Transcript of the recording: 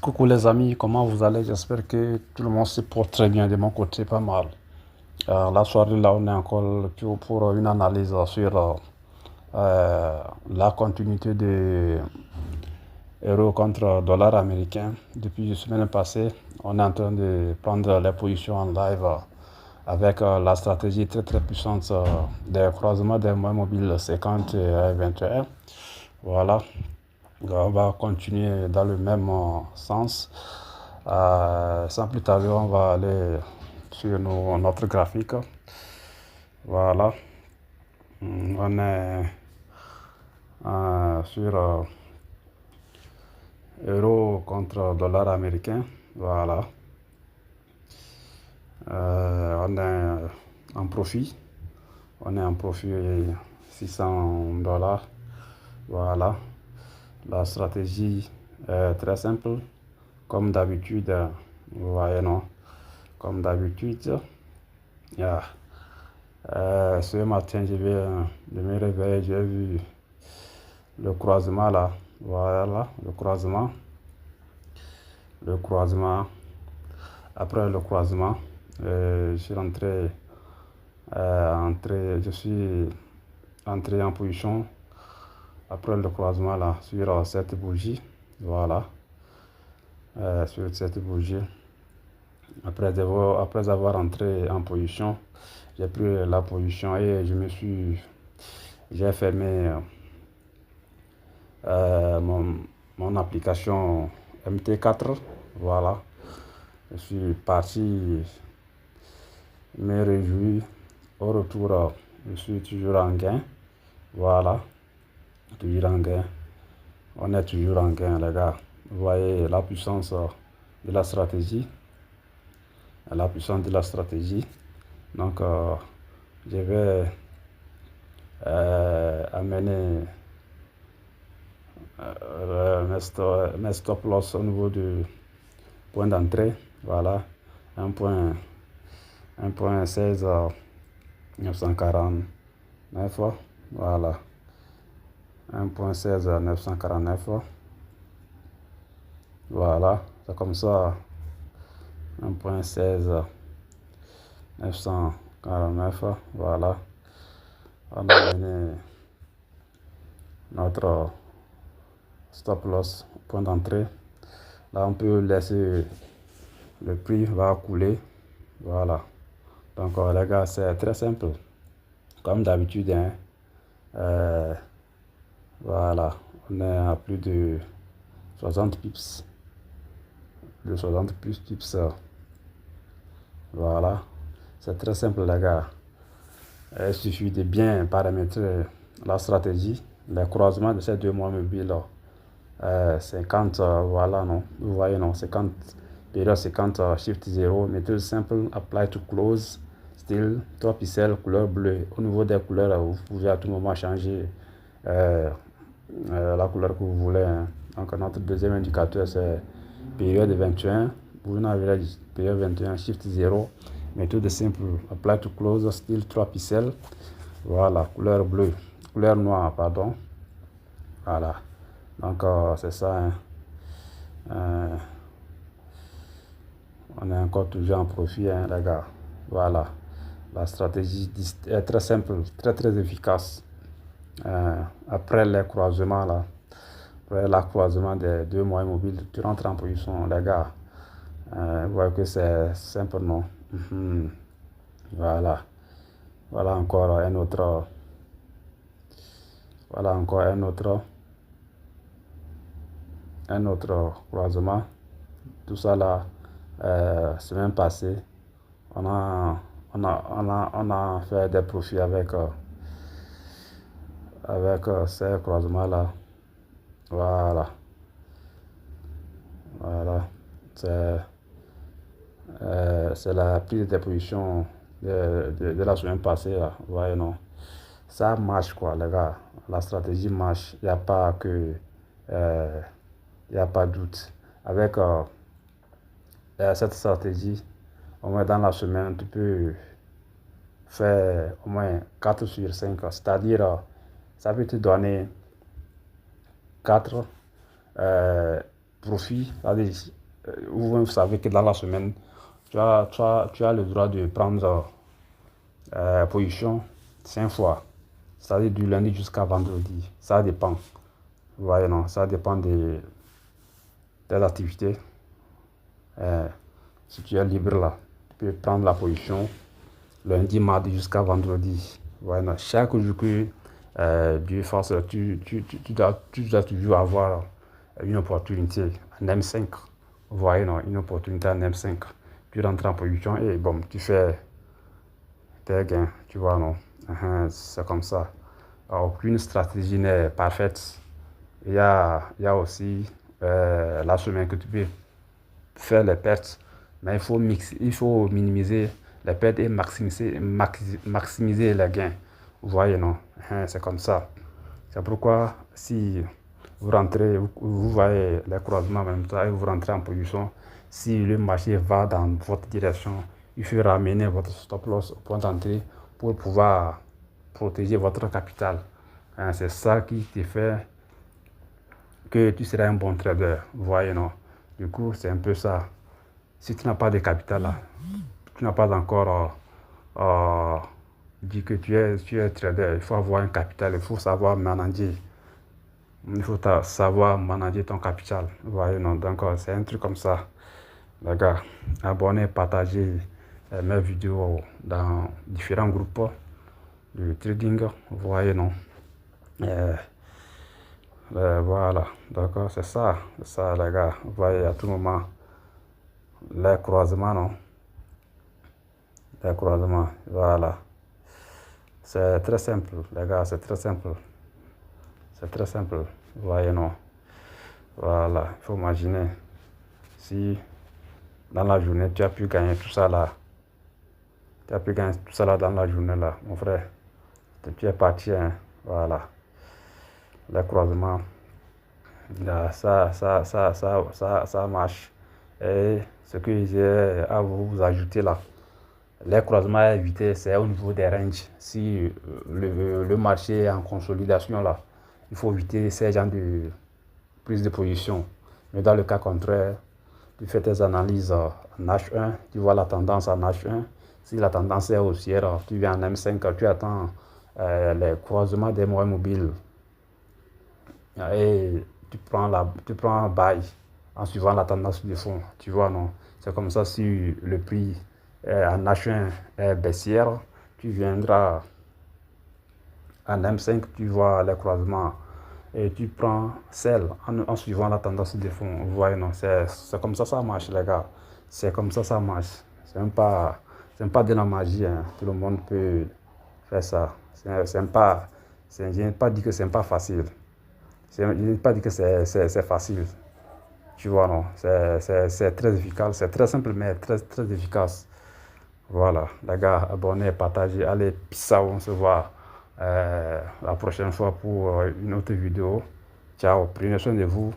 Coucou les amis, comment vous allez? J'espère que tout le monde se porte très bien de mon côté, pas mal. La soirée, là, on est encore pour une analyse sur la continuité de euro contre dollar américain. Depuis la semaine passée, on est en train de prendre les positions en live avec la stratégie très très puissante des croisements des moyens mobiles 50 et 21. Voilà. On va continuer dans le même sens. Sans plus tarder, on va aller sur notre graphique. Voilà. On est sur euro contre dollar américain. Voilà. On est en profit. On est en profit 600 dollars. Voilà. La stratégie est très simple. Comme d'habitude, vous voyez, non? Comme d'habitude. Yeah. Ce matin, je me réveille, j'ai vu le croisement là. Voilà, le croisement. Le croisement. Après le croisement, je suis je suis entré en position après le croisement là sur cette bougie. Voilà. Sur cette bougie. Après avoir entré en position, j'ai pris la position et j'ai fermé mon application MT4. Voilà. Je suis parti me réjouir. Au retour, je suis toujours en gain. Voilà. Toujours en gain. On est toujours en gain, les gars. Vous voyez la puissance de la stratégie. La puissance de la stratégie. Donc, je vais amener mes stop loss au niveau du point d'entrée. Voilà, 1.16 949. Voilà, 1.16 949. Voilà, c'est comme ça. 1.16 949. Voilà, on a amené notre stop loss point d'entrée. Là, on peut laisser le prix va couler. Voilà. Donc, les gars, c'est très simple. Comme d'habitude, hein. Voilà. On est à plus de 60 pips. De 60 pips. Voilà. C'est très simple, les gars. Il suffit de bien paramétrer la stratégie, les croisements de ces deux mois mobiles. 50, voilà, non. Vous voyez, non. 50, période 50, shift 0, méthode simple, apply to close, style, 3 pixels, couleur bleue. Au niveau des couleurs, vous pouvez à tout moment changer la couleur que vous voulez. Hein. Donc, notre deuxième indicateur, c'est période 21. Vous n'avez la période 21, shift 0, méthode simple, apply to close, style, 3 pixels. Voilà, couleur bleue, couleur noire, pardon. Voilà. Donc, c'est ça. Hein. On est encore toujours en profit, hein, les gars. Voilà. La stratégie est très simple, très très efficace. Après les croisements, là, après le croisement des deux moyens mobiles, tu rentres en position, les gars. Vous voyez que c'est simple, non? Voilà. Voilà encore un autre. Voilà encore un autre croisement. Tout ça là, semaine passée, on a fait des profits avec ces croisements là. Voilà. Voilà. C'est la prise de position de la semaine passée là. Vous voyez, non? Ça marche quoi, les gars. La stratégie marche. Il n'y a pas que. Il n'y a pas de doute. Avec cette stratégie, au moins dans la semaine, tu peux faire au moins 4 sur 5. C'est-à-dire, ça peut te donner 4 profit. Vous savez que dans la semaine, tu as le droit de prendre position 5 fois. C'est-à-dire du lundi jusqu'à vendredi. Ça dépend. Vous voyez, non, ça dépend de tes activités. Si tu es libre là, tu peux prendre la position lundi, mardi jusqu'à vendredi. Voilà. Chaque jour que Dieu fasse, tu dois toujours avoir une opportunité en M5. Vous voyez, non, une opportunité en M5. Tu rentres en position et bon, tu fais tes gains. Tu vois, non. C'est comme ça. Aucune stratégie n'est parfaite. Il y a aussi la semaine que tu peux faire les pertes, mais il faut minimiser les pertes et maximiser les gains. Vous voyez, non? C'est comme ça. C'est pourquoi si vous rentrez, vous voyez les croisements en même temps et vous rentrez en position, si le marché va dans votre direction, il faut ramener votre stop loss au point d'entrée pour pouvoir protéger votre capital. C'est ça qui te fait que tu seras un bon trader. Vous voyez, non? Du coup, c'est un peu ça. Si tu n'as pas de capital là, tu n'as pas encore dit que tu es trader, il faut avoir un capital, il faut savoir manager. Il faut savoir manager ton capital. Vous voyez, non? Donc, c'est un truc comme ça. Les gars, abonnez, partagez mes vidéos dans différents groupes de trading. Vous voyez, non? Voilà, d'accord, c'est ça, les gars. Vous voyez, à tout moment, les croisements, non? Les croisements, voilà. C'est très simple, les gars, c'est très simple. C'est très simple, vous voyez, non? Voilà, il faut imaginer si dans la journée, tu as pu gagner tout ça là. Tu as pu gagner tout ça là dans la journée là, mon frère. Tu es parti, hein, voilà. Les croisements. Là, ça marche. Et ce que j'ai à vous ajouter là, les croisements à éviter, c'est au niveau des ranges. Si le marché est en consolidation là, il faut éviter ces genres de prise de position. Mais dans le cas contraire, tu fais tes analyses en H1, tu vois la tendance en H1. Si la tendance est haussière, tu viens en M5, tu attends les croisements des moyens mobiles. Et tu prends un buy en suivant la tendance de fond. Tu vois, non? C'est comme ça, si le prix en H1 est baissière, tu viendras en M5, tu vois les croisements et tu prends celle en suivant la tendance de fond. Vous voyez, non? C'est comme ça marche, les gars. C'est comme ça marche. C'est même pas de la magie, hein. Tout le monde peut faire ça. Je n'ai pas dit que c'est pas facile. Je n'ai pas dit que c'est facile. Tu vois, non? C'est très efficace. C'est très simple, mais très, très efficace. Voilà, les gars, abonnez, partagez. Allez, peace out, on se voit la prochaine fois pour une autre vidéo. Ciao, prenez soin de vous.